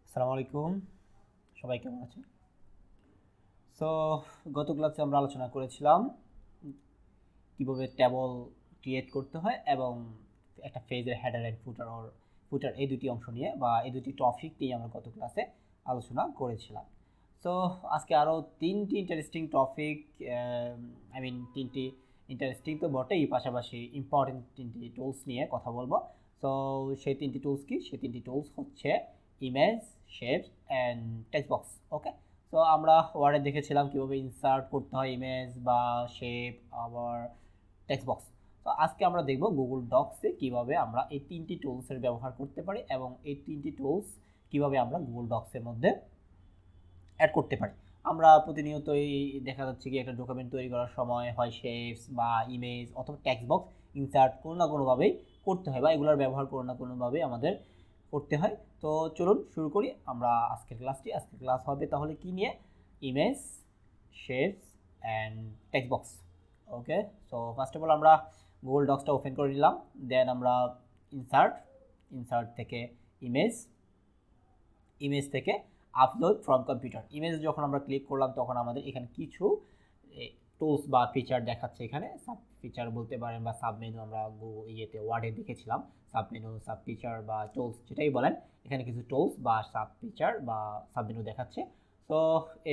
আসসালামু আলাইকুম, সবাই কেমন আছেন? সো গত ক্লাসে আমরা আলোচনা করেছিলাম কীভাবে ট্যাবল ক্রিয়েট করতে হয় এবং একটা পেজের হেডার অ্যান্ড ফুটার এই দুটি অংশ নিয়ে বা এই দুটি টপিক নিয়ে আমরা গত ক্লাসে আলোচনা করেছিলাম। সো আজকে আরও তিনটি ইন্টারেস্টিং টপিক, তিনটি ইন্টারেস্টিং তো বটেই, পাশাপাশি ইম্পর্টেন্ট তিনটি টুলস নিয়ে কথা বলবো। সো সেই তিনটি টুলস কি? সেই তিনটি টুলস হচ্ছে image, shapes and text box. Okay, তো আমরা ওয়ার্ডে দেখেছিলাম কীভাবে ইনসার্ট করতে হয় ইমেজ বা শেপ, আবার টেক্সট বক্স। তো আজকে আমরা দেখব গুগল ডক্সে কিভাবে আমরা এই তিনটি টুলসের ব্যবহার করতে পারি এবং এই তিনটি টুলস কিভাবে আমরা গুগল ডক্সের মধ্যে অ্যাড করতে পারি। আমরা প্রতিনিয়তই দেখা যাচ্ছে কি একটা ডকুমেন্ট তৈরি করার সময় হয় শেপস বা ইমেজ অথবা টেক্সট বক্স ইনসার্ট কোনো না কোনোভাবেই করতে হয় বা এগুলোর ব্যবহার কোনো না কোনোভাবেই আমাদের করতে হয়। তো চলুন শুরু করি আমরা আজকের ক্লাস হবে তাহলে কি নিয়ে? Image, shapes and text box. Okay, so first of all আমরা গুগল ডক্সটা ওপেন করে নিলাম। দেন আমরা ইনসার্ট থেকে ইমেজ থেকে আপলোড ফ্রম কম্পিউটার। ইমেজ যখন আমরা ক্লিক করলাম তখন আমাদের এখানে কিছু টুলস বা ফিচার দেখাচ্ছে। এখানে সাব ফিচার বলতে পারেন বা সাব মেনু, আমরা ওয়ার্ডে দেখেছিলাম সাব মেনু, সাব ফিচার বা টুলস যেটাই বলেন। এখানে কিছু টুলস বা সাব ফিচার বা সাব মেনু দেখাচ্ছে। তো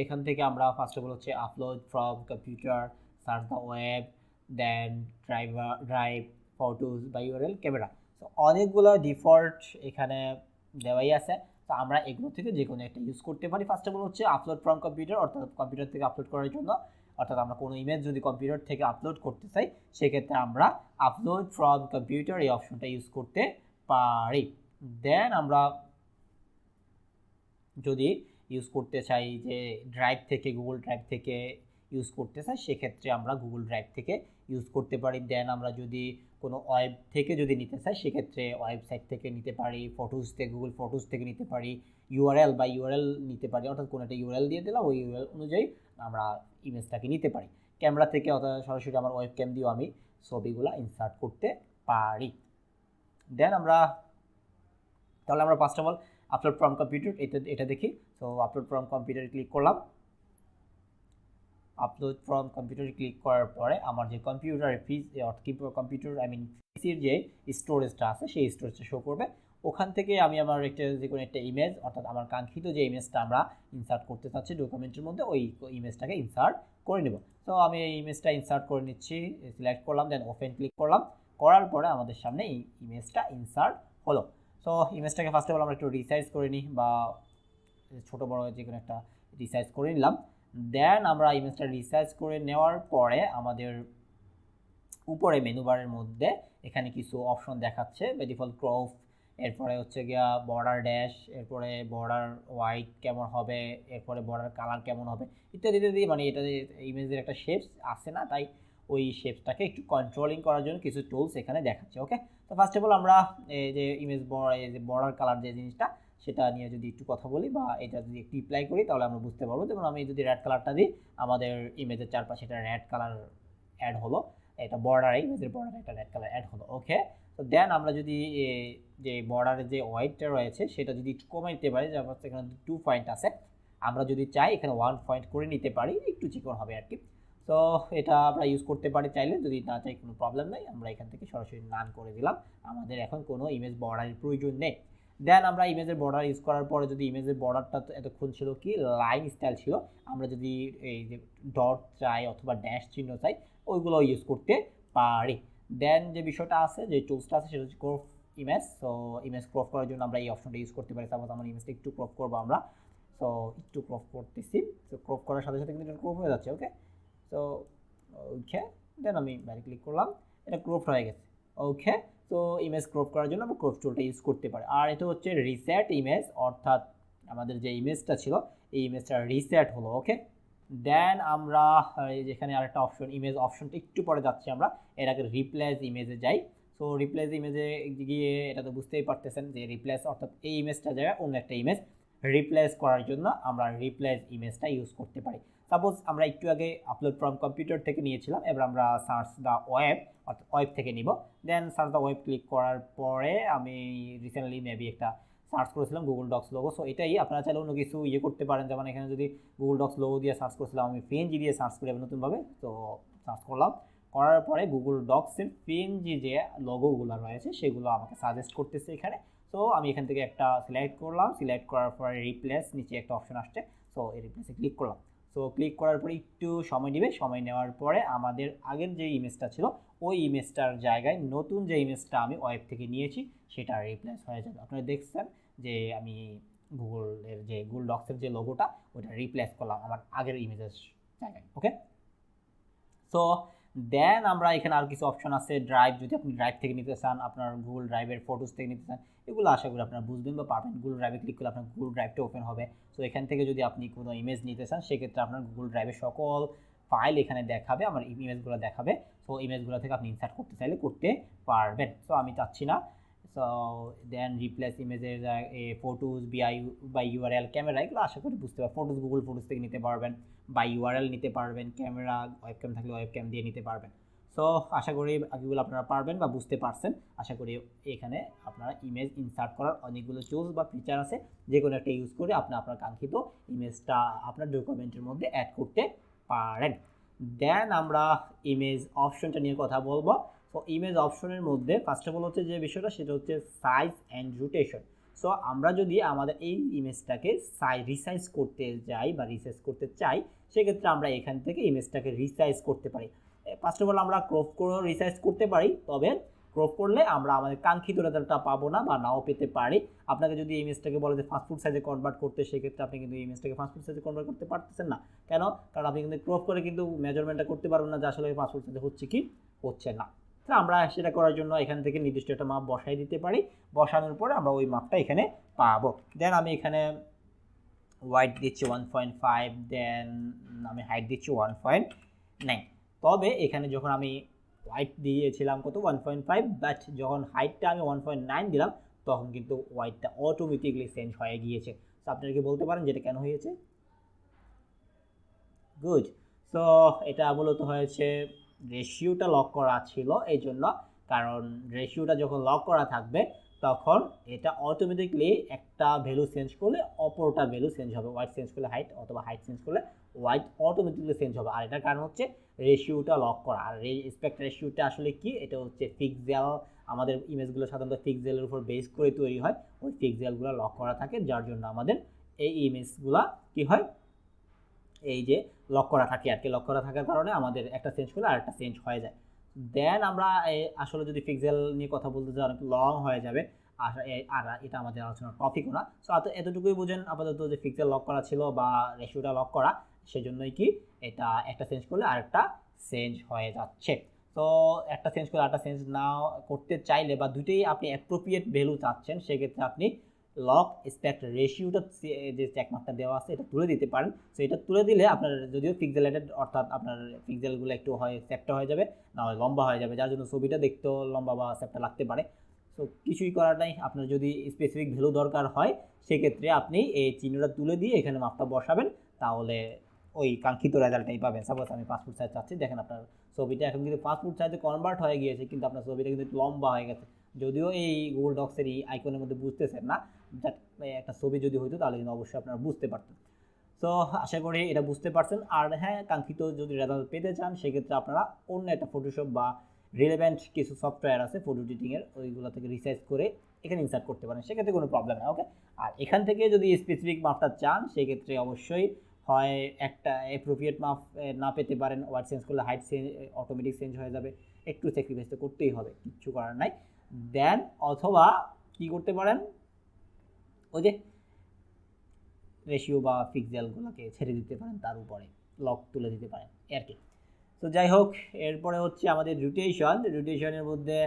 এখান থেকে আমরা ফার্স্ট অফ অল হচ্ছে upload from computer, search the web, then drive, photos বা ইউআরএল, ক্যামেরা। তো অনেকগুলো ডিফল্ট এখানে দেওয়াই আছে। তো আমরা এগুলো থেকে যে কোনো একটা ইউজ করতে পারি। ফার্স্ট অফ অল হচ্ছে আপলোড ফ্রম কম্পিউটার, অর্থাৎ কম্পিউটার থেকে আপলোড করার জন্য, অর্থাৎ আমরা কোনো ইমেজ যদি কম্পিউটার থেকে আপলোড করতে চাই সেক্ষেত্রে আমরা আপলোড ফ্রম কম্পিউটার এই অপশনটা ইউজ করতে পারি। দেন আমরা যদি ইউজ করতে চাই যে ড্রাইভ থেকে, গুগল ড্রাইভ থেকে ইউজ করতে চাই সেক্ষেত্রে আমরা গুগল ড্রাইভ থেকে ইউজ করতে পারি। দেন আমরা যদি কোনো ওয়েব থেকে যদি নিতে চাই সেক্ষেত্রে ওয়েবসাইট থেকে নিতে পারি, ফটোস থেকে গুগল ফটোস থেকে নিতে পারি, ইউআরএল নিতে পারি, অর্থাৎ কোনো একটা ইউআরএল দিয়ে দিলাম, ওই ইউআরএল অনুযায়ী আমরা ইমেজটাকে নিতে পারি। ক্যামেরা থেকে অর্থাৎ সরাসরি আমার ওয়েব ক্যাম দিয়েও আমি ছবিগুলো ইনসার্ট করতে পারি। দেন আমরা first of all upload from computer এটা দেখি। সো আপলোড ফ্রম কম্পিউটারে ক্লিক করলাম। আপলোড ফ্রম কম্পিউটারে ক্লিক করার পরে আমার যে কম্পিউটারের পিসির যে স্টোরেজটা আছে সেই স্টোরেজটা শো করবে। ওখান থেকে আমি আমার যে কোনো একটা ইমেজ, অর্থাৎ আমার কাঙ্ক্ষিত যে ইমেজটা আমরা ইনসার্ট করতে চাচ্ছি ডকুমেন্টের মধ্যে, ওই ইমেজটাকে ইনসার্ট করে নেব। তো আমি এই ইমেজটা ইনসার্ট করে নিচ্ছি, সিলেক্ট করলাম, দেন ওপেন ক্লিক করলাম। করার পরে আমাদের সামনে এই ইমেজটা ইনসার্ট হলো। সো ইমেজটাকে ফার্স্ট অফ অল আমরা একটু রিসাইজ করে নিই, বা ছোটো বড়ো যে কোনো একটা রিসাইজ করে নিলাম। দেন আমরা ইমেজটা রিসার্চ করে নেওয়ার পরে আমাদের উপরে মেনু বারের মধ্যে এখানে কিছু অপশন দেখাচ্ছে। বাই ডিফল্ট ক্রপ, এরপরে হচ্ছে গিয়া বর্ডার ড্যাশ, এরপরে বর্ডার হোয়াইট কেমন হবে, এরপরে বর্ডার কালার কেমন হবে, ইত্যাদি ইত্যাদি। মানে এটা ইমেজের একটা শেপস আছে না, তাই ওই শেপসটাকে একটু কন্ট্রোলিং করার জন্য কিছু টুলস এখানে দেখাচ্ছে। ওকে, তো ফার্স্ট অফ অল আমরা এই যে বর্ডার কালার যে জিনিসটা সেটা নিয়ে যদি একটু কথা বলি বা এটা যদি একটু অ্যাপ্লাই করি তাহলে আমরা বুঝতে পারবো। যেমন আমি যদি রেড কালারটা দিই, আমাদের ইমেজের চারপাশে এটা রেড কালার অ্যাড হলো, এটা ইমেজের বর্ডারে একটা রেড কালার অ্যাড হলো। ওকে, তো দেন আমরা যদি যে বর্ডারের যে হোয়াইটটা রয়েছে সেটা যদি একটু কমে নিতে পারি, যেমন এখানে 2 পয়েন্ট আছে, আমরা যদি চাই এখানে 1 পয়েন্ট করে নিতে পারি, একটু চিকন হবে আর কি। তো এটা আমরা ইউজ করতে পারি চাইলে, যদি না চাই কোনো প্রবলেম নেই, আমরা এখান থেকে সরাসরি নান করে দিলাম, আমাদের এখন কোনো ইমেজ বর্ডারের প্রয়োজন নেই। দেন আমরা ইমেজের বর্ডার ইউজ করার পরে যদি ইমেজের বর্ডারটা এতক্ষণ ছিল কি লাইন স্টাইল ছিল, আমরা যদি এই যে ডট চাই অথবা ড্যাশ চিহ্ন চাই ওইগুলো ইউজ করতে পারি। দেন যে বিষয়টা আছে, যে টুলসটা আছে সেটা হচ্ছে crop image. So image crop করার জন্য আমরা এই অপশনটা ইউজ করতে পারি। সাপোজ আমার ইমেজটা একটু ক্রপ করবো আমরা, সো একটু ক্রপ করতেছি। তো ক্রপ করার সাথে সাথে কিন্তু এটা ক্রপ হয়ে যাচ্ছে। ওকে, সো ওকে, দেন আমি বাইরে ক্লিক করলাম, এটা ক্রপ হয়ে গেছে। ওকে, তো ইমেজ ক্রপ করার জন্য আমরা ক্রপ টুলটা ইউজ করতে পারি। আর এটা হচ্ছে রিসেট ইমেজ, অর্থাৎ আমাদের যে ইমেজটা ছিল এই ইমেজটা রিসেট হলো। ওকে, দেন আমরা যেখানে আরেকটা অপশন, ইমেজ অপশনটা একটু পরে যাচ্ছি আমরা, এর আগে রিপ্লেস ইমেজে যাই। সো রিপ্লেস ইমেজে গিয়ে এটা তো বুঝতেই পারতেছেন যে রিপ্লেস অর্থাৎ এই ইমেজটা জায়গায় অন্য একটা ইমেজ রিপ্লেস করার জন্য আমরা রিপ্লেস ইমেজটা ইউজ করতে পারি। সাপোজ আমরা একটু আগে আপলোড ফ্রম কম্পিউটার থেকে নিয়েছিলাম, এবার আমরা সার্চ দ্য ওয়েব অর্থাৎ ওয়েব থেকে নিব। দেন সার্চ দ্য ওয়েব ক্লিক করার পরে আমি রিসেন্টলি মেবি একটা সার্চ করেছিলাম গুগল ডক্স লোগো। সো এটাই, আপনারা চাইলে অন্য কিছু ইয়ে করতে পারেন, যেমন এখানে যদি গুগল ডক্স লোগো দিয়ে সার্চ করেছিলাম, আমি পিএনজি দিয়ে সার্চ করি নতুনভাবে। তো সার্চ করলাম, করার পরে গুগল ডক্সের পিএনজি যে লোগোগুলো রয়েছে সেগুলো আমাকে সাজেস্ট করতেছে এখানে। সো আমি এখান থেকে একটা সিলেক্ট করলাম, সিলেক্ট করার পরে রিপ্লেস, নিচে একটা অপশন আসছে, সো এই রিপ্লেসে ক্লিক করলাম। সো ক্লিক করার পরে একটু সময় নেবে, সময় নেওয়ার পরে আমাদের আগের যে ইমেজটা ছিল ওই ইমেজটার জায়গায় নতুন যে ইমেজটা আমি ওয়েব থেকে নিয়েছি সেটা রিপ্লেস হয়ে যাবে। আপনারা দেখছেন যে আমি গুগলের যে গুগল ডক্সের যে লোগোটা ওটা রিপ্লেস করলাম আমার আগের ইমেজের জায়গায়। ওকে, সো দেন আমরা এখানে আর কিছু অপশন আছে, ড্রাইভ, যদি আপনি ড্রাইভ থেকে নিতে চান, আপনার গুগল ড্রাইভের ফটোস থেকে নিতে চান, এগুলো আশা করি আপনারা বুঝবেন বা পারবেন। গুগল ড্রাইভে ক্লিক করলে আপনার গুগল ড্রাইভটা ওপেন হবে। সো এখান থেকে যদি আপনি কোনো ইমেজ নিতে চান সেক্ষেত্রে আপনার গুগল ড্রাইভের সকল ফাইল এখানে দেখাবে, আমার ইমেজগুলো দেখাবে। সো ইমেজগুলো থেকে আপনি ইনসার্ট করতে চাইলে করতে পারবেন। সো আমি চাচ্ছি না। সো দেন রিপ্লেস ইমেজের ফটোস বাই ইউআরএল, ক্যামেরা, এগুলো আশা করি বুঝতে পারবেন। ফটোস গুগল ফটোস থেকে নিতে পারবেন, বাই ইউআরএল নিতে পারবেন, ক্যামেরা ওয়েবক্যাম থাকলে ওয়েবক্যাম দিয়ে নিতে পারবেন। সো আশা করি এগুলো আপনারা পারবেন বা বুঝতে পারছেন। আশা করি এখানে আপনারা ইমেজ ইনসার্ট করার অনেকগুলো টুলস বা ফিচার আছে, যে কোনো একটা ইউজ করে আপনি আপনার কাঙ্ক্ষিত ইমেজটা আপনার ডকুমেন্টের মধ্যে অ্যাড করতে পারেন। দেন আমরা ইমেজ অপশনটা নিয়ে কথা বলবো। তো ইমেজ অপশনের মধ্যে ফার্স্ট অফ অল হচ্ছে যে বিষয়টা সেটা হচ্ছে সাইজ অ্যান্ড রোটেশন। সো আমরা যদি আমাদের এই ইমেজটাকে রিসাইজ করতে যাই বা রিসাইজ করতে চাই সেক্ষেত্রে আমরা এখান থেকে ইমেজটাকে রিসাইজ করতে পারি। ফার্স্ট অফ অল আমরা ক্রপ করে রিসাইজ করতে পারি, তবে ক্রপ করলে আমরা আমাদের কাঙ্ক্ষিত রেজাল্টটা পাবো না বা নাও পেতে পারি। আপনাকে যদি ইমেজটাকে বলে যে ফাস্টফুড সাইজে কনভার্ট করতে, সেক্ষেত্রে আপনি কিন্তু ইমেজটাকে ফাস্টফুড সাইজে কনভার্ট করতে পারতেছেন না। কেন? কারণ আপনি কিন্তু ক্রপ করে কিন্তু মেজারমেন্টটা করতে পারবেন না যে আসলে ফাস্টফুড সাইজে হচ্ছে কি হচ্ছে না। তো আমরা সেটা করার জন্য এখান থেকে নির্দিষ্ট একটা মাপ বসাই দিতে পারি, বসানোর পরে আমরা ওই মাপটা এখানে পাবো। দেন আমি এখানে ওয়াইড দিচ্ছি 1.5, দেন আমি হাইট দিচ্ছি 1.9। তবে এখানে যখন আমি ওয়াইড দিয়েছিলাম কত 1.5, বাট যখন হাইটটা আমি 1.9 দিলাম তখন কিন্তু ওয়াইডটা অটোমেটিকলি চেঞ্জ হয়ে গিয়েছে। তো আপনারা কি বলতে পারেন যেটা কেন হয়েছে? গুড। সো এটা মূলত হয়েছে রেশিওটা লক করা ছিল এই জন্য, কারণ রেশিওটা যখন লক করা থাকবে তখন এটা অটোমেটিকলি একটা ভ্যালু চেঞ্জ করলে অপরটা ভ্যালু চেঞ্জ হবে। ওয়াইড চেঞ্জ করলে হাইট, অথবা হাইট চেঞ্জ করলে ওয়াইড অটোমেটিকলি চেঞ্জ হবে। আর এটার কারণ হচ্ছে রেশিওটা লক করা। আর রেসপেক্ট রেশিওটা আসলে কি? এটা হচ্ছে পিক্সেল। আমাদের ইমেজগুলো সাধারণত পিক্সেলের উপর বেস করে তৈরি হয়, ওই পিক্সেলগুলো লক করা থাকে, যার জন্য আমাদের এই ইমেজগুলো কি হয়, এই যে লক করা থাকে আর কি। লক করা থাকার কারণে আমাদের একটা চেঞ্জ করলে আরেকটা চেঞ্জ হয়ে যায়। দেন আমরা আসলে যদি পিক্সেল নিয়ে কথা বলতে যাই অনেক লং হয়ে যাবে, আর এটা আমাদের আলোচনার টপিকও না। সো এতটুকুই বুঝেন আপাতত যে পিক্সেল লক করা ছিল বা রেশিওটা লক করা, সেজন্যই কি এটা একটা চেঞ্জ করলে আরেকটা চেঞ্জ হয়ে যাচ্ছে। তো একটা চেঞ্জ করলে আরেকটা চেঞ্জ না করতে চাইলে বা দুটোই আপনি অ্যাপ্রোপ্রিয়েট ভ্যালু চাচ্ছেন, সেক্ষেত্রে আপনি লক স্পেক্ট রেশিওটা যে চেকমার্কটা দেওয়া আছে এটা তুলে দিতে পারেন। সো এটা তুলে দিলে আপনার যদিও পিক্সেলেটেড, অর্থাৎ আপনার পিক্সেলগুলো একটু হয় চ্যাপ্টা হয়ে যাবে, না হয় লম্বা হয়ে যাবে, যার জন্য ছবিটা দেখতেও লম্বা বা চ্যাপ্টা লাগতে পারে। সো কিছুই করার নাই, আপনার যদি স্পেসিফিক ভ্যালু দরকার হয় সেক্ষেত্রে আপনি এই চিহ্নটা তুলে দিয়ে এখানে মাপটা বসাবেন, তাহলে ওই কাঙ্ক্ষিত রেজাল্টটাই পাবেন। সাপোজ আমি 5 ফুট সাইজ চাচ্ছি, দেখেন আপনার ছবিটা এখন কিন্তু 5 ফুট সাইজে কনভার্ট হয়ে গিয়েছে, কিন্তু আপনার ছবিটা কিন্তু একটু লম্বা হয়ে গেছে। যদিও এই গুগল ডক্সের এই আইকনের মধ্যে বুঝতেছেন না, একটা ছবি যদি হইতো তাহলে কিন্তু অবশ্যই আপনারা বুঝতে পারতেন। সো আশা করি এটা বুঝতে পারছেন। আর হ্যাঁ, কাঙ্ক্ষিত যদি রেজাল্ট পেতে চান সেক্ষেত্রে আপনারা অন্য একটা ফটোশপ বা রিলেভেন্ট কিছু সফটওয়্যার আছে ফটো এডিটিংয়ের, ওইগুলো থেকে রিসার্চ করে এখানে ইনসার্ট করতে পারেন, সেক্ষেত্রে কোনো প্রবলেম না। ওকে, আর এখান থেকে যদি স্পেসিফিক মাপটা চান সেক্ষেত্রে অবশ্যই হয় একটা অ্যাপ্রোপ্রিয়েট মাপ না পেতে পারেন, ওয়ার্ড চেঞ্জ করলে হাইট চেঞ্জ অটোমেটিক চেঞ্জ হয়ে যাবে, একটু স্যাক্রিফাইস তো করতেই হবে, কিচ্ছু করার নাই। দেন অথবা কি করতে পারেন, ওই যে রেশিও বা পিক্সেলগুলোকে ছেড়ে দিতে পারেন, তার উপরে লক তুলে দিতে পারেন আর কি। তো যাই হোক, এরপরে হচ্ছে আমাদের রোটেশনের মধ্যে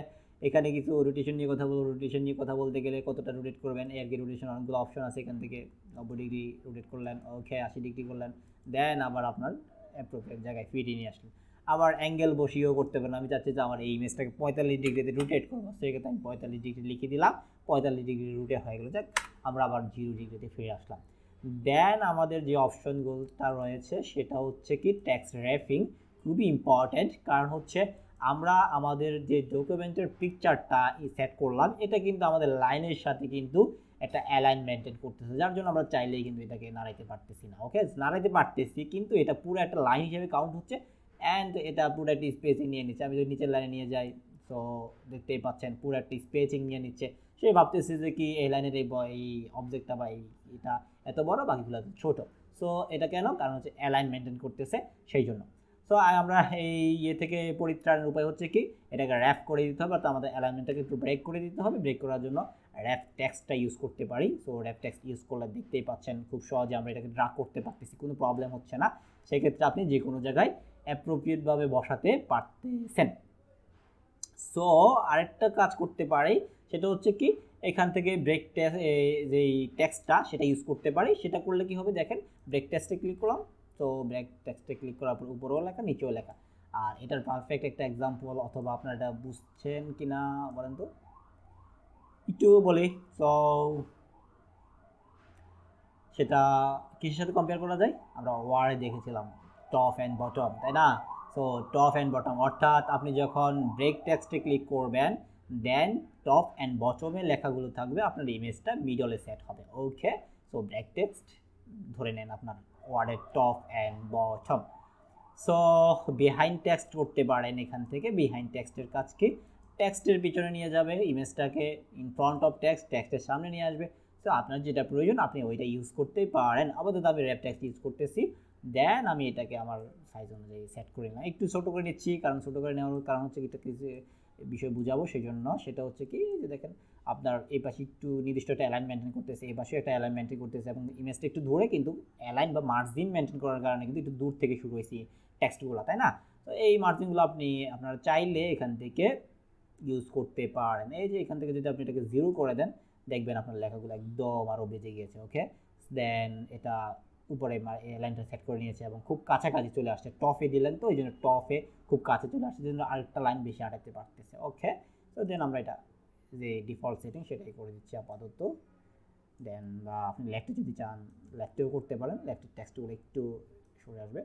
এখানে কিছু রোটেশন নিয়ে কথা বলবো। রোটেশন নিয়ে কথা বলতে গেলে কতটা রোটেট করবেন আর কি, রোটেশন অনেকগুলো অপশন আছে, এখান থেকে 90 ডিগ্রি রোটেট করলেন, ওকে 80 ডিগ্রি করলেন, দেন আবার আপনার অ্যাপ্রোপ্রিয়েট জায়গায় ফিটিয়ে নিয়ে আসলেন। আবার অ্যাঙ্গেল বসিয়েও করতে পারেন। আমি চাচ্ছি যে আমার এই ইমেজটাকে 45 ডিগ্রিতে রোটেট করবো, সেক্ষেত্রে আমি 45 ডিগ্রি লিখে দিলাম, 45 ডিগ্রি রুটে হয়ে গেলো। যাক, আমরা আবার 0 ডিগ্রিতে ফিরে আসলাম। দেন আমাদের যে অপশনগুলোটা রয়েছে সেটা হচ্ছে কি টেক্সট র্যাপিং, খুবই ইম্পর্ট্যান্ট। কারণ হচ্ছে আমরা আমাদের যে ডকুমেন্টের পিকচারটা সেট করলাম এটা কিন্তু আমাদের লাইনের সাথে কিন্তু একটা অ্যালাইন মেনটেন করতেছে, যার জন্য আমরা চাইলেই কিন্তু এটাকে নাড়াইতে পারতেছি না। ওকে, নাড়াইতে পারতেছি কিন্তু এটা পুরো একটা লাইন হিসেবে কাউন্ট হচ্ছে, অ্যান্ড এটা পুরো একটা স্পেসিং নিয়ে নিচ্ছে। আমি যদি নিচের লাইনে নিয়ে যাই, তো দেখতেই পাচ্ছেন পুরো একটা স্পেসিং নিয়ে নিচ্ছে। সে ভাবতেছে যে কি এই লাইনের এই অবজেক্টটা বা এটা এত বড়, বাকিগুলো ছোট। সো এটা কেন? কারণ হচ্ছে অ্যালাইন মেনটেন করতেছে সেই জন্য। সো আমরা এই থেকে পরিত্রাণের উপায় হচ্ছে কি, এটাকে র্যাপ করে দিতে হবে, অর্থাৎ আমাদের অ্যালাইনমেন্টটাকে একটু ব্রেক করে দিতে হবে। ব্রেক করার জন্য র্যাপ টেক্সটটা ইউজ করতে পারি। সো র্যাপ টেক্সট ইউজ করলে দেখতেই পাচ্ছেন খুব সহজে আমরা এটাকে ড্রা করতে পারতেছি, কোনো প্রবলেম হচ্ছে না। সেক্ষেত্রে আপনি যে কোনো জায়গায় অ্যাপ্রোপ্রিয়েটভাবে বসাতে পারতেছেন। সো আরেকটা কাজ করতে পারি, সেটা হচ্ছে কি, এখান থেকে ব্রেক টেক্সট যেই টেক্সটটা সেটা ইউজ করতে পারি। সেটা করলে কি হবে দেখেন, ব্রেক টেক্সটে ক্লিক করলাম, তো ব্রেক টেক্সটে ক্লিক করার পর উপরেও লেখা নিচেও লেখা। আর এটার পারফেক্ট একটা এক্সাম্পল, অথবা আপনারা এটা বুঝছেন কি না বলেন তো, একটু বলি। সো সেটা কিসের সাথে কম্পেয়ার করা যায়? আমরা ওয়ার্ডে দেখেছিলাম টপ অ্যান্ড বটম, তাই না? সো টপ অ্যান্ড বটম, অর্থাৎ আপনি যখন ব্রেক টেক্সটে ক্লিক করবেন, দেন টপ অ্যান্ড বটমে লেখাগুলো থাকবে, আপনার ইমেজটা মিডলে সেট হবে। ওকে, সো ব্রেক টেক্সট ধরে নেন আপনার ওয়ার্ডের top and bottom. So behind text করতে পারেন। এখান থেকে বিহাইন্ড টেক্সটের কাজ কি, টেক্সটের পিছনে নিয়ে যাবে ইমেজটাকে, ইন ফ্রন্ট অফ টেক্সট, টেক্সটের সামনে নিয়ে আসবে। সো আপনার যেটা প্রয়োজন আপনি ওইটা ইউজ করতেই পারেন। আপাতত আমি র্যাপ টেক্সট ইউজ করতেছি। দেন আমি এটাকে আমার সাইজ অনুযায়ী সেট করে নিলাম, একটু ছোটো করে নিচ্ছি, কারণ ছোটো করে নেওয়ার কারণ হচ্ছে এটা কিছু বিষয় বুঝাবো সেই জন্য। সেটা হচ্ছে কি যে দেখেন, আপনার এই পাশে একটু নির্দিষ্ট একটা অ্যালাইন মেনটেন করতেছে, এই পাশে একটা অ্যালাইন মেনটেন করতেছে, এবং ইমেজটা একটু ধরে কিন্তু অ্যালাইন বা মার্জিন মেনটেন করার কারণে কিন্তু একটু দূর থেকে শুরু হয়েছে টেক্সটগুলো, তাই না? তো এই মার্জিনগুলো আপনি আপনারা চাইলে এখান থেকে ইউজ করতে পারেন। এই যে এখান থেকে যদি আপনি এটাকে 0 করে দেন, দেখবেন আপনার লেখাগুলো একদম আরও বেজে গিয়েছে। ওকে, দেন এটা উপরে লাইনটা সেট করে নিয়েছে এবং খুব কাছাকাছি চলে আসছে। টপে দিলেন তো ওই জন্য টপে খুব কাছে চলে আসছে, জন্য আরেকটা লাইন বেশি আটাতে পারতেছে। ওকে, তো দেন আমরা এটা যে ডিফল্ট সেটিং সেটাই করে দিচ্ছি আপাতত। দেন বা আপনি লেফটে যদি চান লেফটেও করতে পারেন, লেফটের টেক্সটগুলো একটু সরে আসবে।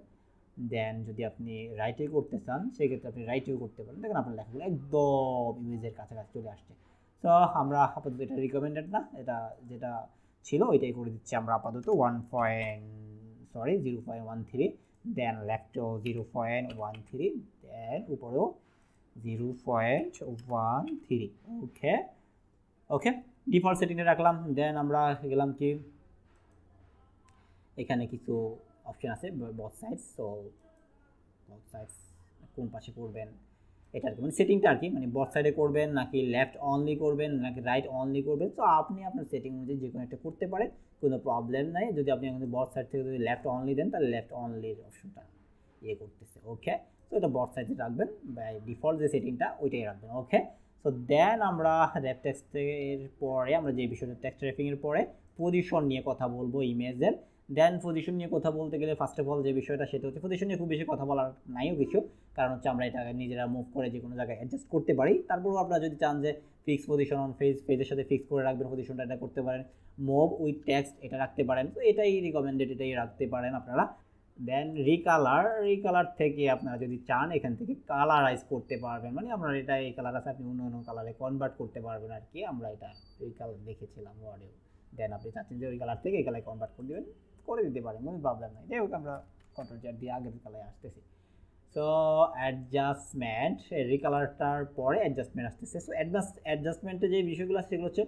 দেন যদি আপনি রাইটে করতে চান সেক্ষেত্রে আপনি রাইটেও করতে পারেন। দেখেন আপনার লেখাগুলো একদম ইমেজের কাছাকাছি চলে আসছে। তো আমরা আপাতত এটা রিকমেন্ডেড না, এটা যেটা ছিল ওইটাই করে দিচ্ছি আমরা আপাতত 0.13, দেন লেফটেও 0.13, দেন উপরেও 0.13। ওকে ওকে, ডিফল্ট সেটিংয়ে রাখলাম। দেন আমরা গেলাম কি, এখানে কিছু অপশন আছে both sides. So both sides কোন পাশে করবেন এটা আর কি, মানে সেটিংটা আর কি, মানে বথ সাইডে করবেন নাকি লেফট অনলি করবেন নাকি রাইট অনলি করবেন। তো আপনি আপনার সেটিং অনুযায়ী যে কোনো একটা করতে পারেন, কোনো প্রবলেম নাই। যদি আপনি এখন বথ সাইড থেকে যদি লেফট অনলি দেন, তাহলে লেফট অনলির অপশনটা ইয়ে করতেছে। ওকে, তো এটা বথ সাইডে রাখবেন, বাই ডিফল্ট যে সেটিংটা ওইটাই রাখবেন। ওকে, সো দেন আমরা র্যাপ টেক্সটের পরে আমরা যে বিষয়টা টেক্সট র্যাপিংয়ের পরে পজিশন নিয়ে কথা বলবো ইমেজের। দেন পজিশন নিয়ে কথা বলতে গেলে ফার্স্ট অফ অল যে বিষয়টা সেটা হচ্ছে, পজিশন নিয়ে খুব বেশি কথা বলার নাইও কিছু, কারণ হচ্ছে আমরা এটা নিজেরা মুভ করে যে কোনো জায়গায় অ্যাডজাস্ট করতে পারি। তারপরেও আপনারা যদি চান যে ফিক্স পজিশন অন পেজের সাথে ফিক্স করে রাখবেন পজিশনটা, এটা করতে পারেন। মুভ উইথ টেক্সট এটা রাখতে পারেন, তো এটাই রিকমেন্ডেড, এটাই রাখতে পারেন আপনারা। দেন রিকালার থেকে আপনারা যদি চান এখান থেকে কালারাইজ করতে পারবেন, মানে আপনার এটা এই কালার আছে আপনি অন্য অন্য কালারে কনভার্ট করতে পারবেন আর কি। আমরা এটা এই কালার দেখেছিলাম ওয়ার্ডেও। দেন আপনি চাচ্ছেন যে ওই কালার থেকে এই কালারে কনভার্ট করে দেবেন, করে দিতে পারেন, কোনো প্রবলেম নাই। যাই হোক, আমরা কন্ট্রোল চ্যাট দিয়ে আগের কালারে আসতেছি। সো অ্যাডজাস্টমেন্ট, রিকালারটার পরে অ্যাডজাস্টমেন্ট আসতেছে। সো অ্যাডজাস্টমেন্টে যে বিষয়গুলো আছে সেগুলো হচ্ছে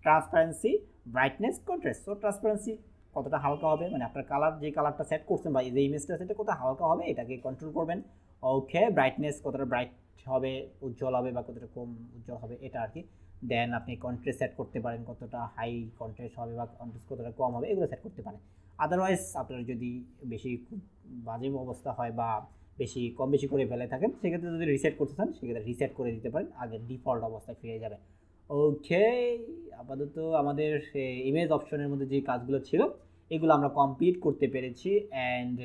transparency, brightness, contrast. So transparency কতটা হালকা হবে, মানে আপনার কালার যে কালারটা সেট করছেন বা যে ইমেজটা সেটা কত হালকা হবে এটাকে কন্ট্রোল করবেন। ওকে, ব্রাইটনেস কতটা ব্রাইট হবে, উজ্জ্বল হবে বা কতটা কম উজ্জ্বল হবে এটা আর কি। দেন আপনি কন্ট্রাস্ট সেট করতে পারেন, কতটা হাই কন্ট্রাস্ট হবে বা কন্ট্রাস্ট কতটা কম হবে, এগুলো সেট করতে পারেন। আদারওয়াইজ আপনার যদি বেশি খুব বাজে অবস্থা হয় বা বেশি কম বেশি করে ফেলে থাকেন, সেক্ষেত্রে যদি রিসেট করতে চান সেক্ষেত্রে রিসেট করে দিতে পারেন, আগের ডিফল্ট অবস্থায় ফিরে যাবে। ওকে, আপাতত আমাদের ইমেজ অপশনের মধ্যে যে কাজগুলো ছিল এগুলো আমরা কমপ্লিট করতে পেরেছি। অ্যান্ড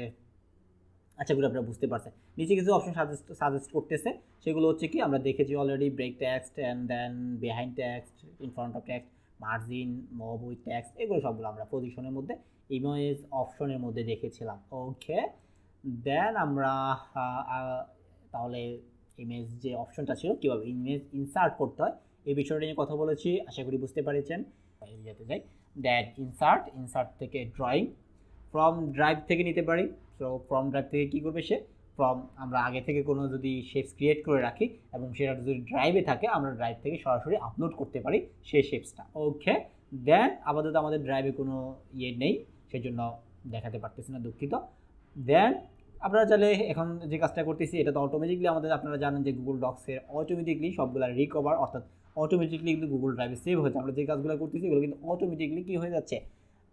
আচ্ছা গুলো আপনারা বুঝতে পারছেন। নিচে কিছু অপশন সাজেস্ট করতেছে, সেগুলো হচ্ছে কি আমরা দেখেছি already, break text and then behind text, in front of text, margin, move with text, এগুলো সবগুলো আমরা পজিশনের মধ্যে ইমেজ অপশনের মধ্যে দেখেছিলাম। ওকে, দেন আমরা তাহলে ইমেজ যে অপশনটা ছিল কীভাবে ইমেজ ইনসার্ট করতে হয় এই বিষয়টা নিয়ে কথা বলেছি, আশা করি বুঝতে পেরেছেন। এরিয়াতে যাই, দেন ইনসার্ট থেকে ড্রয়িং, ফ্রম ড্রাইভ থেকে নিতে পারি। সো ফ্রম ড্রাইভ থেকে কী করবে সে, ফ্রম আমরা আগে থেকে কোনো যদি শেপস ক্রিয়েট করে রাখি এবং সেটা যদি ড্রাইভে থাকে আমরা ড্রাইভ থেকে সরাসরি আপলোড করতে পারি সেই শেপসটা। ওকে, দেন আপাতত আমাদের ড্রাইভে কোনো ইয়ে নেই, সেজন্য দেখাতে পারতেছি না, দুঃখিত। দেন আপনারা চাইলে এখন যে কাজটা করতেছি এটা তো অটোমেটিকলি আমাদের, আপনারা জানেন যে গুগল ডক্সের অটোমেটিকলি সবগুলো রিকভার, অর্থাৎ অটোমেটিকলি কিন্তু গুগল ড্রাইভে সেভ হয়েছে। আমরা যে কাজগুলো করতেছি এগুলো কিন্তু অটোমেটিকলি কী হয়ে যাচ্ছে,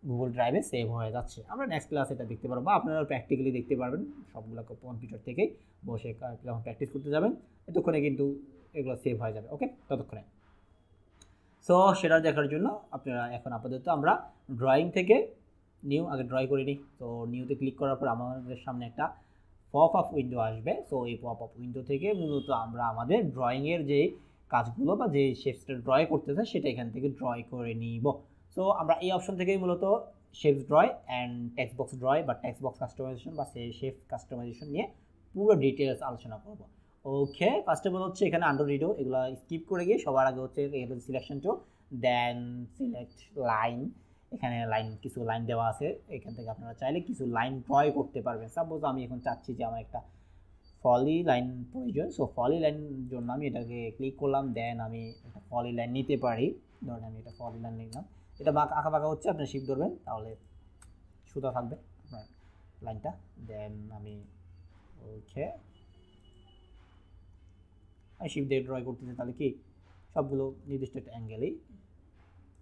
গুগল ড্রাইভে সেভ হয়ে যাচ্ছে। আমরা নেক্সট ক্লাস এটা দেখতে পারবো, বা আপনারা প্র্যাকটিক্যালি দেখতে পারবেন সবগুলো কম্পিউটার থেকেই বসে যখন প্র্যাকটিস করতে যাবেন এতক্ষণে কিন্তু এগুলো সেভ হয়ে যাবে। ওকে, ততক্ষণে। সো সেটা দেখার জন্য আপনারা এখন আপাতত আমরা ড্রয়িং থেকে নিউ আগে ড্রয় করে নিই। তো নিউতে ক্লিক করার পর আমাদের সামনে একটা পপ আপ উইন্ডো আসবে। সো এই পপ আপ উইন্ডো থেকে মূলত আমরা আমাদের ড্রয়িংয়ের যে কাজগুলো বা যে শেপসটা ড্রয় করতে চাই সেটা এখান থেকে ড্রয় করে নিব। সো আমরা এই অপশন থেকেই মূলত shapes draw and text box draw বা টেক্সট বক্স কাস্টমাইজেশন বা শেপ কাস্টমাইজেশন নিয়ে পুরো ডিটেলস আলোচনা করব। ওকে, ফার্স্ট অফ অল হচ্ছে এখানে আন্ডার রিডো এগুলো স্কিপ করে গিয়ে সবার আগে হচ্ছে selection two, then select line. এখানে কিছু লাইন দেওয়া আছে, এখান থেকে আপনারা চাইলে কিছু লাইন ড্রয় করতে পারবেন। সাপোজ আমি এখন চাচ্ছি যে আমার একটা ফলি লাইন প্রয়োজন, সো ফলি লাইন জন্য আমি এটাকে ক্লিক করলাম, দেন আমি একটা ফলি লাইন নিতে পারি। ধরেন আমি এটা ফলি লাইন নিলাম, এটা আঁকা বাঁকা হচ্ছে, আপনি শিফট ধরবেন তাহলে সুতা থাকবে আপনার লাইনটা। দেন আমি ওকে শিফট দিয়ে ড্রয় করতেছি, তাহলে কি সবগুলো নির্দিষ্ট একটা অ্যাঙ্গেলেই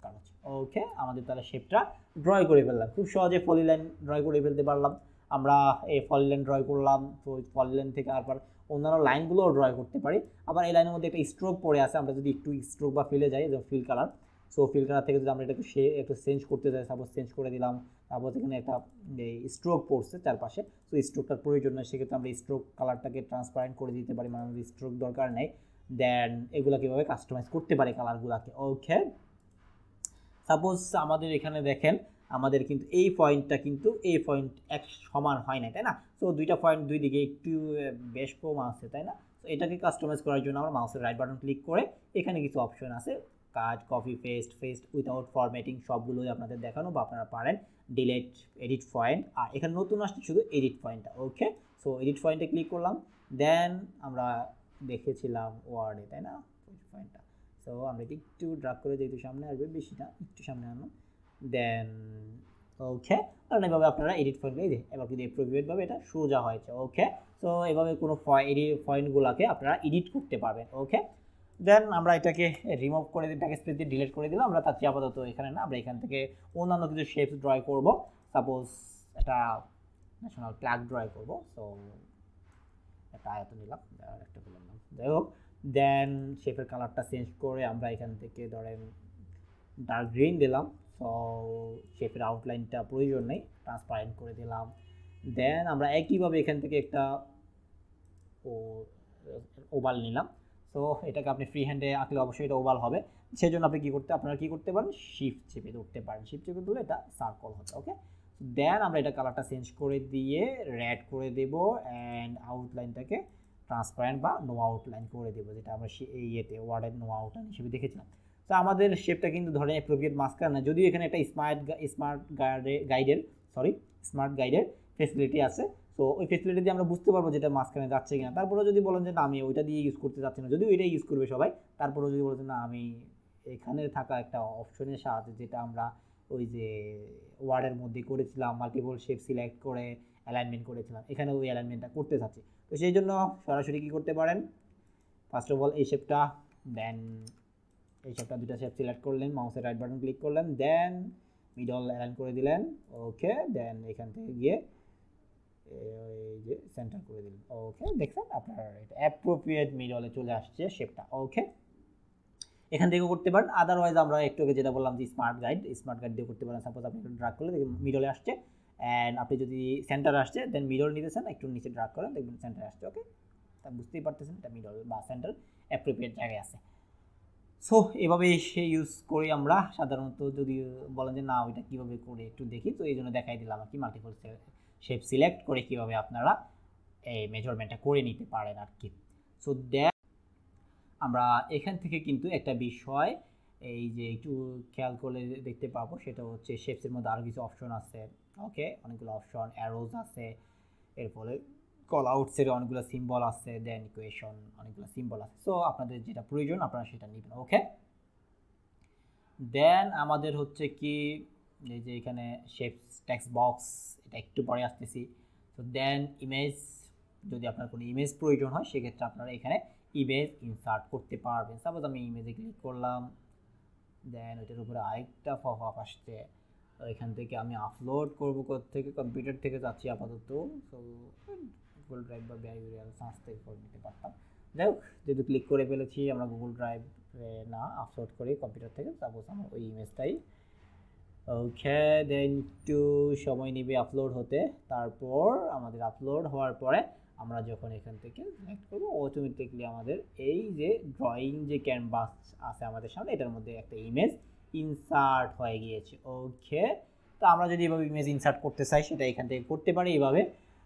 কাজ হচ্ছে। ওকে, আমাদের তাহলে শেপটা ড্রয় করে ফেললাম, খুব সহজে ফলি লাইন ড্রয় করে ফেলতে পারলাম আমরা। এই ফলি লাইন ড্রয় করলাম, তো ফলি লাইন থেকে আবার অন্যান্য লাইনগুলোও ড্রয় করতে পারি। আবার এই লাইনের মধ্যে একটা স্ট্রোক পড়ে আছে, আমরা যদি একটু স্ট্রোক বা ফিলে যাই, যেমন fill colour, so fill colour থেকে যদি আমরা এটাকে একটু চেঞ্জ করতে চাই, সাপোজ চেঞ্জ করে দিলাম, তারপর এখানে একটা স্ট্রোক পড়ছে চারপাশে, তো স্ট্রোকটার প্রয়োজন নয়, সেক্ষেত্রে আমরা স্ট্রোক কালারটাকে ট্রান্সপারেন্ট করে দিতে পারি, মানে আমাদের স্ট্রোক দরকার নেই। দেন এগুলো কীভাবে কাস্টমাইজ করতে পারি কালারগুলোকে। ওকে, সাপোজ আমাদের এখানে দেখেন আমাদের কিন্তু এই পয়েন্টটা কিন্তু এই পয়েন্ট এক সমান হয় না, তাই না? তো দুইটা পয়েন্ট দুই দিকে একটু বেশ কম আছে, তাই না? তো এটাকে কাস্টমাইজ করার জন্য আমরা মাউসের রাইট বাটন ক্লিক করে এখানে কিছু অপশন আছে, কাট, কপি, পেস্ট উইথাউট ফরম্যাটিং, সবগুলোই আপনাদের দেখানো বা আপনারা পারেন। ডিলেট, এডিট পয়েন্ট, আর এখানে নতুন আসছে শুধু এডিট পয়েন্টটা। ওকে, সো এডিট পয়েন্টে ক্লিক করলাম, দেন আমরা দেখেছিলাম ওয়ার্ডে, তাই না, পয়েন্টটা। তো আমরা একটু ড্রাগ করে যেহেতু সামনে আসবে, বেশিটা একটু সামনে আনো, দেন ওকে, কারণ এভাবে আপনারা এডিট পয়েন্ট এই যে এবার কিন্তু এপ্রোপ্রিয়েটভাবে এটা সোজা হয়েছে। ওকে, তো এভাবে কোনো পয়েন্টগুলোকে আপনারা এডিট করতে পারবেন। ওকে, দেন আমরা এটাকে রিমুভ করে দিই, ব্যাক স্পেস দিয়ে ডিলিট করে দিলাম। আমরা তার চেয়ে আপাতত এখানে না, আমরা এখান থেকে অন্যান্য কিছু শেপস ড্রয় করব। সাপোজ একটা ন্যাশনাল ফ্ল্যাগ ড্রয় করব, সো একটা আয়ত নিলাম, আর একটা বললাম না, যাই হোক। দেন শেপের কালারটা চেঞ্জ করে আমরা এখান থেকে ধরেন ডার্ক গ্রিন দিলাম, সো শেপের আউটলাইনটা প্রয়োজন নেই, ট্রান্সপারেন্ট করে দিলাম। দেন আমরা একইভাবে এখান থেকে একটা ওভাল নিলাম, সো এটাকে আপনি ফ্রি হ্যান্ডে আঁকলে অবশ্যই এটা ওভাল হবে, সেই জন্য আপনি আপনারা কী করতে পারেন, শিফট চেপে ধরতে পারেন, শিফট চেপে ধরলে এটা সার্কল হবে। ওকে, দেন আমরা এটা কালারটা চেঞ্জ করে দিয়ে রেড করে দেব, অ্যান্ড আউটলাইনটাকে ট্রান্সপারেন্ট বা নো আউটলাইন করে দেবো, যেটা আমরা ইয়েতে ওয়ার্ডের নো আউটলাইন হিসেবে দেখেছিলাম। তো আমাদের শেপটা কিন্তু ধরেন অ্যাপ্রোপ্রিয়েট মাস্কার না, যদিও এখানে একটা স্মার্ট গাইডের ফেসিলিটি আছে। তো ওই ফেসিলিটি দিয়ে আমরা বুঝতে পারবো যেটা মাঝখানে যাচ্ছে কিনা। তারপরেও যদি বলেন যে না আমি ওইটা দিয়ে ইউজ করতে যাচ্ছি না, যদিও এটাই ইউজ করবে সবাই, তারপরেও যদি বলেন না আমি এখানে থাকা একটা অপশনের সাহায্যে, যেটা আমরা ওই যে ওয়ার্ডের মধ্যে করেছিলাম, মাল্টিপল শেপ সিলেক্ট করে অ্যালাইনমেন্ট করেছিলাম, এখানে ওই অ্যালাইনমেন্টটা করতে চাচ্ছি, তো সেই জন্য সরাসরি কী করতে পারেন, ফার্স্ট অফ অল এই শেপটা, দেন এই শেপটা দুটা শেপ সিলেক্ট করলেন, মাউসের রাইট বাটন ক্লিক করলেন, দেন মিডল অ্যালাইন করে দিলেন। ওকে, দেন এখান থেকে গিয়ে এই যে সেন্টার করে দিলেন। ওকে, দেখছেন আপনার এটা অ্যাপ্রোপ্রিয়েট মিডলে চলে আসছে শেপটা। ওকে, এখান থেকেও করতে পারেন, আদারওয়াইজ আমরা একটু আগে যেটা বললাম যে স্মার্ট গাইড দিয়ে করতে পারেন। সাপোজ আপনি একটু ড্রাগ করলে দেখবেন মিডলে আসছে, অ্যান্ড আপনি যদি সেন্টারে আসছে দেন মিডল নিতেছেন, একটু নিচে ড্রাগ করেন দেখবেন সেন্টারে আসছে। ওকে, তা বুঝতেই পারতেছেন এটা মিডল বা সেন্টার অ্যাপ্রোপ্রিয়েট জায়গায় আছে। সো এভাবেই ইউজ করি আমরা সাধারণত। যদি বলেন যে না ওইটা কীভাবে করে একটু দেখি, তো এই জন্য দেখাই দিলাম আর কি, মাল্টিপল শেপ সিলেক্ট করে কীভাবে আপনারা এই মেজারমেন্টটা করে নিতে পারেন আর কি। সো আমরা এখান থেকে কিন্তু একটা বিষয় এই যে একটু খেয়াল করলে দেখতে পাবো সেটা হচ্ছে শেপসের মধ্যে আরও কিছু অপশন আছে। ওকে, অনেকগুলো অপশন, অ্যারোজ আছে, এর ফলে কল আউটসের অনেকগুলো সিম্বল আছে, দেন ইকুয়েশন অনেকগুলো সিম্বল আছে। সো আপনাদের যেটা প্রয়োজন আপনারা সেটা নেবেন। ওকে, দেন আমাদের হচ্ছে কি এই যে এখানে শেপস টেক্সট বক্স, এটা একটু পরে আসতেছি। তো দেন ইমেজ, যদি আপনার কোনো ইমেজ প্রয়োজন হয় সেক্ষেত্রে আপনারা এখানে ইমেজ ইনসার্ট করতে পারবেন। সাপোজ আমি ইমেজে ক্লিক করলাম, দেন ওইটার উপরে আরেকটা পপ আপ আসছে, এখান থেকে আমি আপলোড করবো থেকে কম্পিউটার থেকে যাচ্ছি আপাতত। সো গুগল ড্রাইভ বা ব্যারিয়াল সার্চ থেকে করে নিতে পারতাম। যাই হোক, যেহেতু ক্লিক করে ফেলেছি আমরা গুগল ড্রাইভ না আপলোড করি কম্পিউটার থেকে, সাপোজ আমার ওই ইমেজটাই। ওকে, দেন একটু সময় নেবে আপলোড হতে। তারপর আমাদের আপলোড হওয়ার পরে আমরা যখন এখান থেকে সিলেক্ট করবো অটোমেটিকলি আমাদের এই যে ড্রয়িং যে ক্যানভাস আছে আমাদের সামনে, এটার মধ্যে একটা ইমেজ ইনসার্ট হয়ে গিয়েছে। ওকে, তো আমরা যদি এভাবে ইমেজ ইনসার্ট করতে চাই সেটা এখান থেকে করতে পারি এইভাবে।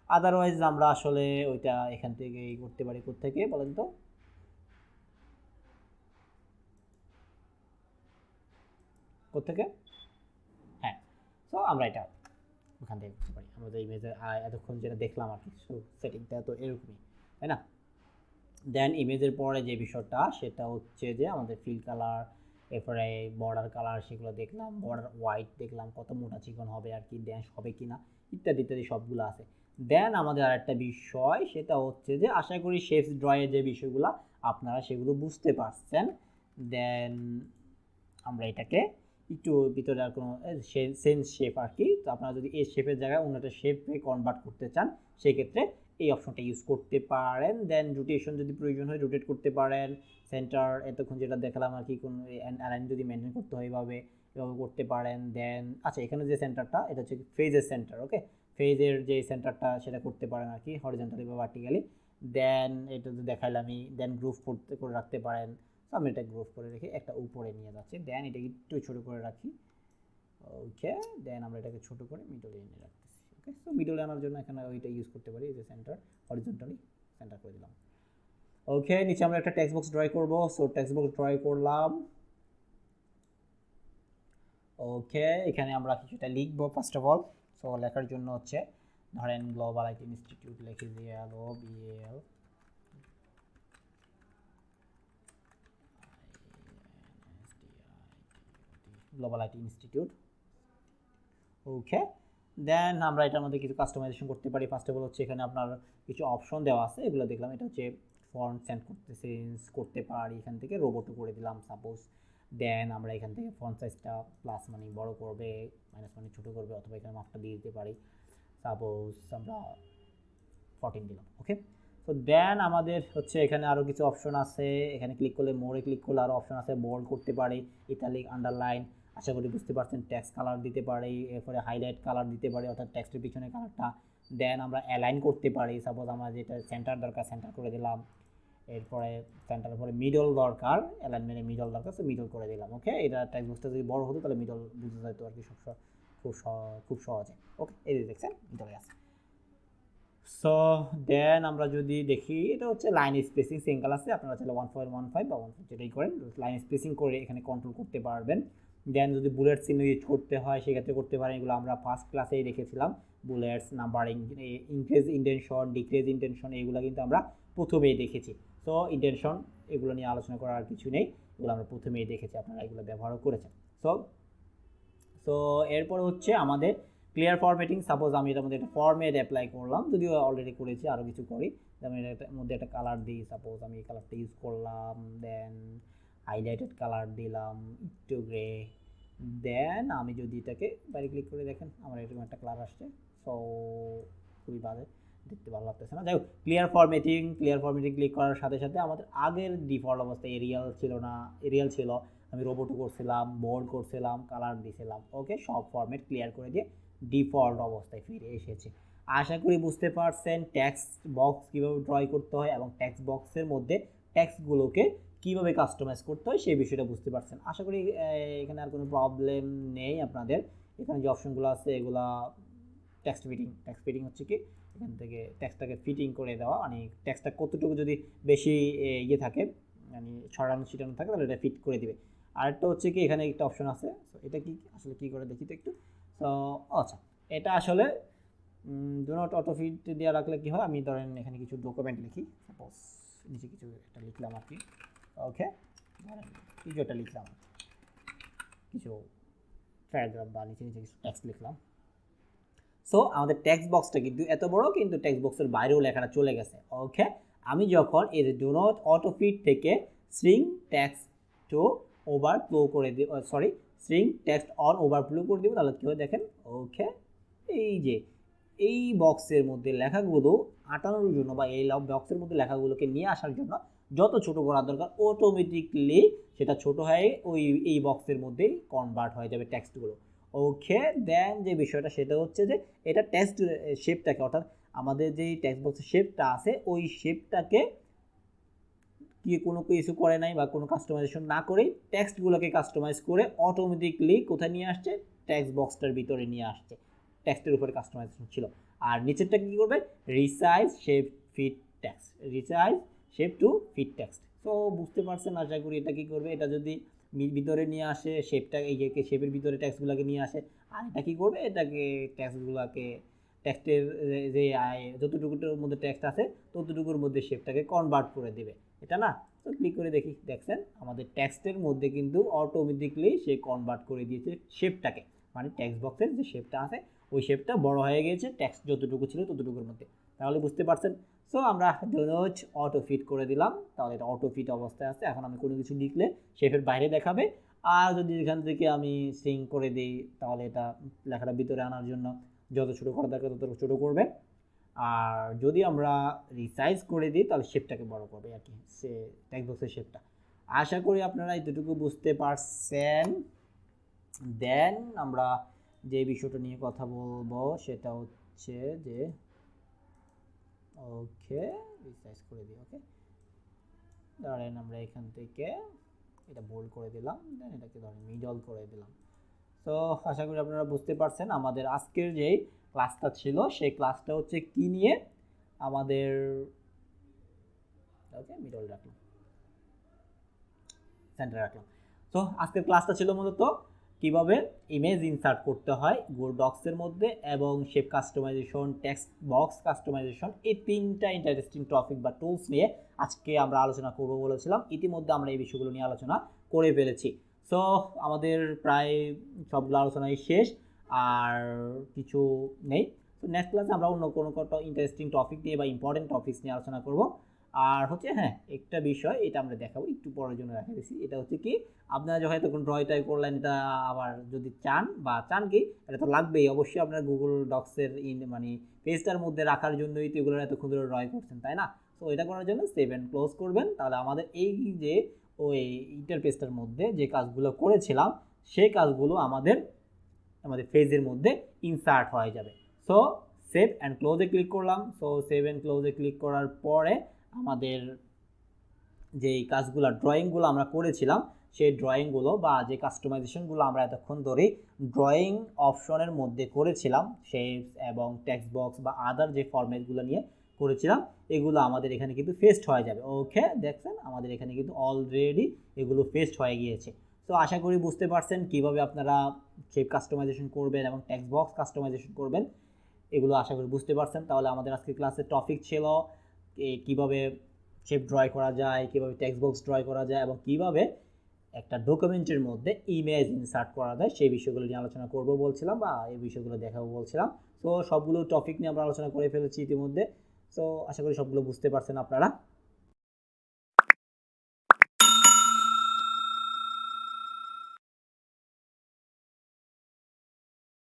আদারওয়াইজ আমরা আসলে ওইটা এখান থেকে করতে পারি। কোত্থেকে বলেন তো? কোত্থেকে? হ্যাঁ, তো আমরা এটা ওখান থেকে করতে পারি। আমরা যে ইমেজের এতক্ষণ যেটা দেখলাম আর কি সেটিংটা তো এরকমই, তাই না? দেন ইমেজের পরে যে বিষয়টা সেটা হচ্ছে যে আমাদের ফিল কালার, এরপরে বর্ডার কালার সেগুলো দেখলাম, বর্ডার হোয়াইট দেখলাম কত মোটা চিকন হবে আর কি, ড্যাশ হবে কি না ইত্যাদি ইত্যাদি সবগুলো আছে। দেন আমাদের আরেকটা বিষয় সেটা হচ্ছে যে আশা করি শেপস ড্রয়ের যে বিষয়গুলো আপনারা সেগুলো বুঝতে পারছেন। দেন আমরা এটাকে একটু ভিতরে আর কোনো সেন্স শেপ আর কি, তো আপনারা যদি এই শেপের জায়গায় অন্য একটা শেপে কনভার্ট করতে চান সেক্ষেত্রে এই অপশনটা ইউজ করতে পারেন। দেন রোটেশন যদি প্রয়োজন হয় রোটেট করতে পারেন। সেন্টার এতক্ষণ যেটা দেখালাম আর কি, কোন অ্যালাইন যদি মেনটেন করতে হয় এভাবে করতে পারেন। দেন আচ্ছা, এখানে যে সেন্টারটা এটা হচ্ছে ফেজের সেন্টার। ওকে, ফেজের যে সেন্টারটা সেটা করতে পারেন আর কি, হরিজন্টালি বা ভার্টিক্যালি। দেন এটা তো দেখাইলামই। দেন গ্রুপ করতে করে রাখতে পারেন। তো আমি এটা গ্রুপ করে রেখে একটা উপরে নিয়ে যাচ্ছি। দেন এটাকে একটু ছোটো করে রাখি। ওকে, দেন আমরা এটাকে ছোটো করে মিডলে এনে রাখতেছি। ওকে, সো মিডলে আনার জন্য এখানে ওইটা ইউজ করতে পারি, এই যে সেন্টার, হরিজন্টালি সেন্টার করে দিলাম। ওকে, নিচে আমরা একটা টেক্সট বক্স ড্রয় করবো। সো টেক্সট বক্স ড্রয় করলাম। ওকে, এখানে আমরা কিছুটা লিখবো ফার্স্ট অফ অল। সো লেখার জন্য হচ্ছে ধরেন গ্লোবাল আইটি ইনস্টিটিউট লিখে দিয়ে GLOBAL গ্লোবাল আইটি ইনস্টিটিউট। ওকে, দেন আমরা এটার মধ্যে কিছু কাস্টমাইজেশন করতে পারি। ফার্স্ট অফ অল হচ্ছে এখানে আপনার কিছু অপশন দেওয়া আছে, এগুলো দেখলাম। এটা হচ্ছে ফন্ট সেন্ড করতে চেঞ্জ করতে পারি, এখান থেকে রোবটও করে দিলাম সাপোজ। দেন আমরা এখান থেকে ফন্ট সাইজটা প্লাস মানে বড় করবে, মাইনাস মানে ছোটো করবে, অথবা এখানে মাপটা দিয়ে দিতে পারি। সাপোজ আমরা 14 দিলাম। ওকে, তো দেন আমাদের হচ্ছে এখানে আরও কিছু অপশন আছে। এখানে ক্লিক করলে মোড়ে ক্লিক করলে আরও অপশন আছে, বোল্ড করতে পারি, ইটালিক, আন্ডারলাইন, আশা করি বুঝতে পারছেন। টেক্সট কালার দিতে পারি, এরপরে হাইলাইট কালার দিতে পারি অর্থাৎ টেক্সটের পিছনে কালারটা। দেন আমরা অ্যালাইন করতে পারি, সাপোজ আমার যেটা সেন্টার দরকার সেন্টার করে দিলাম। এরপরে সেন্টারের পরে মিডল দরকার, অ্যালাইনমেন্টে মিডল দরকার, সো মিডল করে দিলাম। ওকে, এটা টেক্সট বক্সটা যদি বড় হতো তাহলে মিডল বুঝতে যেত আর কি খুব সহজে। ওকে, এই যে দেখছেন মিডলে আছে। সো দেন আমরা যদি দেখি এটা হচ্ছে লাইন স্পেসিং সিঙ্গেল আছে, আপনারা চাইলে 1.15 বা 1 যেটাই করেন লাইন স্পেসিং করে এখানে কন্ট্রোল করতে পারবেন। দেন যদি বুলেট চিহ্ন ইউজ করতে হয় সেক্ষেত্রে করতে পারেন। এগুলো আমরা ফার্স্ট ক্লাসেই দেখেছিলাম, bullets, numbering, increase intention, decrease intention, এগুলো কিন্তু আমরা প্রথমেই দেখেছি। সো ইন্টেনশন এগুলো নিয়ে আলোচনা করার আর কিছু নেই, এগুলো আমরা প্রথমেই দেখেছি, আপনারা এগুলো ব্যবহারও করেছেন। সো সো এরপর হচ্ছে আমাদের ক্লিয়ার ফরম্যাটিং। সাপোজ আমি এটার মধ্যে একটা ফরম্যাট অ্যাপ্লাই করলাম, যদিও অলরেডি করেছি, আরও কিছু করি। যেমন এটার মধ্যে একটা কালার দিই, সাপোজ আমি এই কালারটা ইউজ করলাম। দেন হাইলাইটেড কালার দিলাম একটু গ্রে। দেন আমি যদি এটাকে বাইরে ক্লিক করে দেখেন আমার এরকম একটা কালার আসছে। সো খুবই বাজে, দেখতে ভালো লাগতেছে না। যাই হোক, ক্লিয়ার ফরম্যাটিং ক্লিক করার সাথে সাথে আমাদের আগের ডিফল্ট অবস্থায় এরিয়াল ছিল না, এরিয়াল ছিল, আমি রোবটও করছিলাম, বোল্ড করছিলাম, কালার দিয়েছিলাম। ওকে, সব ফরম্যাট ক্লিয়ার করে দিয়ে ডিফল্ট অবস্থায় ফিরে এসেছে। আশা করি বুঝতে পারছেন টেক্সট বক্স কীভাবে ড্রয় করতে হয় এবং টেক্সট বক্সের মধ্যে টেক্সটগুলোকে কীভাবে কাস্টমাইজ করতে হয় সেই বিষয়টা বুঝতে পারছেন। আশা করি এখানে আর কোনো প্রবলেম নেই আপনাদের। এখানে যে অপশনগুলো আছে এগুলা টেক্সট ফিটিং হচ্ছে কি এখান থেকে টেক্সটটাকে ফিটিং করে দেওয়া, মানে টেক্সটটা কতটুকু যদি বেশি ইয়ে থাকে মানে ছড়ানো ছিটানো থাকে তাহলে এটা ফিট করে দিবে। আরেকটা হচ্ছে কি এখানে একটা অপশন আছে, তো এটা কি আসলে কি করে দেখি তো একটু। তো আচ্ছা, এটা আসলে ডু নট অটো ফিট দেওয়া রাখলে কি হয়, আমি ধরেন এখানে কিছু ডকুমেন্ট লিখি, সাপোজ নিচে কিছু একটা লিখলাম আর কি, ওকে ধরেন কিছু একটা লিখলাম, কিছু প্যারাগ্রাফ বা নিচে নিচে কিছু টেক্সট লিখলাম। সো আমাদের টেক্সট বক্সটা কিন্তু এত বড়, কিন্তু টেক্সট বক্সের বাইরেও লেখাটা চলে গেছে। ওকে, আমি যখন এই যে ডু নট অটো ফিট থেকে স্ট্রিং টেক্সট টু ওভারফ্লো করে দিব, sorry string text on overflow করে দিব, তাহলে কী হয় দেখেন। ওকে, এই যে এই বক্সের মধ্যে লেখাগুলো আটানোর জন্য বা এই বক্সের মধ্যে লেখাগুলোকে নিয়ে আসার জন্য যত ছোট করা দরকার অটোমেটিকলি সেটা ছোট হয়ে এই বক্সের মধ্যেই কনভার্ট হয়ে যাবে টেক্সটগুলো। ওকে, দেন যে বিষয়টা সেটা হচ্ছে যে এটা টেক্সট শেপটাকে, অর্থাৎ আমাদের যে টেক্সট বক্সের শেপটা আছে ওই শেপটাকে কি কোনো কিছু করে নাই বা কোনো কাস্টমাইজেশন না করেই টেক্সটগুলোকে কাস্টমাইজ করে অটোমেটিকলি কোথায় নিয়ে আসছে, টেক্সট বক্সটার ভিতরে নিয়ে আসছে। টেক্সটের উপরে কাস্টমাইজেশন ছিল। আর নিচেরটা কী করবে, resize shape fit text, resize shape to fit text. তো বুঝতে পারছেন আশা করি এটা কী করবে, এটা যদি ভিতরে নিয়ে আসে শেপটা, এই যে শেপের ভিতরে টেক্সটগুলোকে নিয়ে আসে, আর এটা কী করবে, এটাকে টেক্সটগুলোকে টেক্সটের যে যতটুকুর মধ্যে টেক্সট আছে ততটুকুর মধ্যে শেপটাকে কনভার্ট করে দেবে, এটা না। তো ক্লিক করে দেখি, দেখছেন আমাদের টেক্সটের মধ্যে কিন্তু অটোমেটিকলি সে কনভার্ট করে দিয়েছে শেপটাকে, মানে টেক্সট বক্সের যে শেপটা আছে ওই শেপটা বড় হয়ে গিয়েছে টেক্সট যতটুকু ছিল ততটুকুর মধ্যে। তাহলে বুঝতে পারছেন। সো আমরা ডু নট অটো ফিট করে দিলাম, তাহলে এটা অটো ফিট অবস্থায় আছে। এখন আমি কোনো কিছু লিখলে শেপের বাইরে দেখাবে, আর যদি এখান থেকে আমি সিং করে দিই তাহলে এটা লেখাটা ভিতরে আনার জন্য যত ছোটো করা দরকার তত ছোটো করবে, আর যদি আমরা রিসাইজ করে দিই তাহলে শেপটাকে বড় করবে আর কি, সে টেক্সট বক্সের শেপটা। আশা করি আপনারা এতটুকু বুঝতে পারছেন। দেন আমরা যে বিষয়টা নিয়ে কথা বলবো সেটা হচ্ছে যে, ওকে রিসাইজ করে দিই, ওকে ধরেন আমরা এখান থেকে এটা বোল্ড করে দিলাম, দেন এটাকে ধরেন মিডল করে দিলাম। তো আশা করি আপনারা বুঝতে পারছেন আমাদের আজকের যেই ক্লাসটা ছিল সেই ক্লাসটা হচ্ছে কি নিয়ে, আমাদের ওকে মিডল রাখলাম, সেন্টার রাখলাম। তো আজকের ক্লাসটা ছিল মূলত কিভাবে ইমেজ ইনসার্ট করতে হয় গুগল ডক্সের মধ্যে, এবং shape customisation, text box customisation, এই তিনটা ইন্টারেস্টিং টপিক বা টুলস নিয়ে আজকে আমরা আলোচনা করব বলেছিলাম। ইতিমধ্যে আমরা এই বিষয়গুলো নিয়ে আলোচনা করে ফেলেছি। সো আমাদের প্রায় সবগুলো আলোচনাই শেষ, আর কিছু নেই। তো নেক্সট ক্লাসে আমরা অন্য কোনো ইন্টারেস্টিং টপিক নিয়ে বা ইম্পর্টেন্ট টপিকস নিয়ে আলোচনা করব। আর হচ্ছে হ্যাঁ, একটা বিষয় এটা আমরা দেখাবো, একটু পরের জন্য রেখে দিচ্ছি। এটা হচ্ছে কি, আপনারা যখন তখন ড্রয়টাই করলেন, এটা আবার যদি চান কি, এটা তো লাগবেই অবশ্যই আপনার গুগল ডক্সের মানে পেজটার মধ্যে রাখার জন্যই তো এগুলো এতক্ষণ ধরে ড্রয় করছেন, তাই না? তো এটা করার জন্য সেভ অ্যান্ড ক্লোজ করবেন, তাহলে আমাদের এই যে ওই ইন্টারফেসটার মধ্যে যে কাজগুলো করেছিলাম সেই কাজগুলো আমাদের পেজের মধ্যে ইনসার্ট হয়ে যাবে। সো সেভ অ্যান্ড ক্লোজে ক্লিক করলাম। সো সেভ অ্যান্ড ক্লোজে ক্লিক করার পরে আমাদের যেই কাজগুলো ড্রয়িংগুলো আমরা করেছিলাম সেই ড্রয়িংগুলো বা যে কাস্টমাইজেশনগুলো আমরা এতক্ষণ ধরে ড্রয়িং অপশনের মধ্যে করেছিলাম, শেপস এবং টেক্সট বক্স বা আদার যে ফরম্যাটগুলো নিয়ে করেছিলাম, এগুলো আমাদের এখানে কিন্তু পেস্ট হয়ে যাবে। ওকে, দেখছেন আমাদের এখানে কিন্তু অলরেডি এগুলো পেস্ট হয়ে গিয়েছে। তো আশা করি বুঝতে পারছেন কিভাবে আপনারা শেপ কাস্টমাইজেশন করবেন এবং টেক্সট বক্স কাস্টমাইজেশন করবেন, এগুলো আশা করি বুঝতে পারছেন। তাহলে আমাদের আজকে ক্লাসের টপিক ছিল কিভাবে শেপ ড্রয় করা যায়, কীভাবে টেক্সট বক্স ড্রয় করা যায়, এবং কীভাবে একটা ডকুমেন্টের মধ্যে ইমেজ ইনসার্ট করা যায়, সেই বিষয়গুলো নিয়ে আলোচনা করব বলছিলাম, বা এই বিষয়গুলো দেখাবো বলছিলাম। তো সবগুলো টপিক নিয়ে আমরা আলোচনা করে ফেলেছি ইতিমধ্যে। তো আশা করি সবগুলো বুঝতে পারছেন আপনারা।